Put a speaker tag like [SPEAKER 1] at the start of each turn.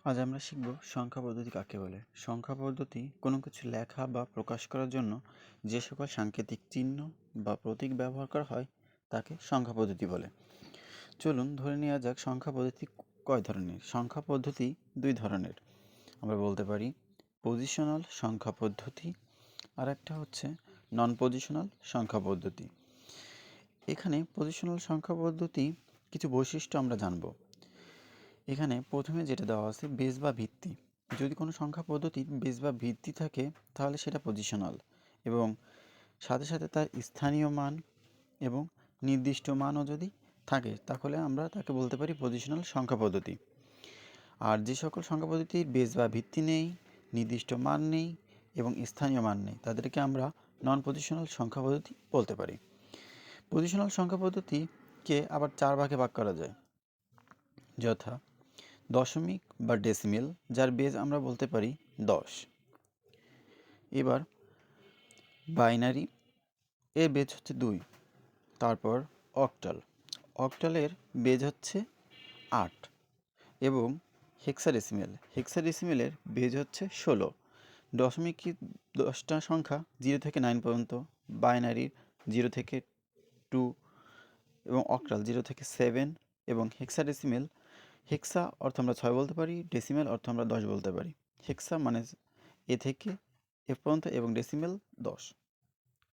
[SPEAKER 1] আজ আমরা শিখব সংখ্যা পদ্ধতি কাকে বলে। সংখ্যা পদ্ধতি কোনো কিছু লেখা বা প্রকাশ করার জন্য যে সকল সাংকেতিক চিহ্ন বা প্রতীক ব্যবহার করা হয় তাকে সংখ্যা পদ্ধতি বলে। চলুন ধরে নেওয়া যাক সংখ্যা পদ্ধতি কয় ধরনের। সংখ্যা পদ্ধতি দুই ধরনের। আমরা বলতে পারি পজিশনাল সংখ্যা পদ্ধতি আর একটা হচ্ছে নন পজিশনাল সংখ্যা পদ্ধতি। এখানে পজিশনাল সংখ্যা পদ্ধতি কিছু বৈশিষ্ট্য আমরা জানব। এখানে প্রথমে যেটা দেওয়া আছে বেস বা ভিত্তি। যদি কোনো সংখ্যা পদ্ধতির বেস বা ভিত্তি থাকে তাহলে সেটা পজিশনাল এবং সাথে সাথে তার স্থানীয় মান এবং নির্দিষ্ট মানও যদি থাকে তাহলে আমরা তাকে বলতে পারি পজিশনাল সংখ্যা পদ্ধতি। আর যে সকল সংখ্যা পদ্ধতির বেস বা ভিত্তি নেই, নির্দিষ্ট মান নেই এবং স্থানীয় মান নেই তাদেরকে আমরা নন পজিশনাল সংখ্যা পদ্ধতি বলতে পারি। পজিশনাল সংখ্যা পদ্ধতিকে আবার 4 ভাগে ভাগ করা যায়, যথা দশমিক বা ডেসিমেল, যার বেজ আমরা বলতে পারি 10। এবার বাইনারি, এর বেজ হচ্ছে 2। তারপর অক্টাল, অক্টালের বেজ হচ্ছে 8 এবং হেক্সাডেসিমেলের বেজ হচ্ছে 16। দশমিক 10টা সংখ্যা 0 থেকে 9 পর্যন্ত, বাইনারির 0 থেকে 2 এবং অক্টাল 0 থেকে 7 এবং হেক্সাডেসিমেল, হেক্সা অর্থ আমরা 6 বলতে পারি, ডেসিমেল অর্থ আমরা 10 বলতে পারি। হেক্সা মানে এ থেকে এফ পর্যন্ত এবং ডেসিমেল 10।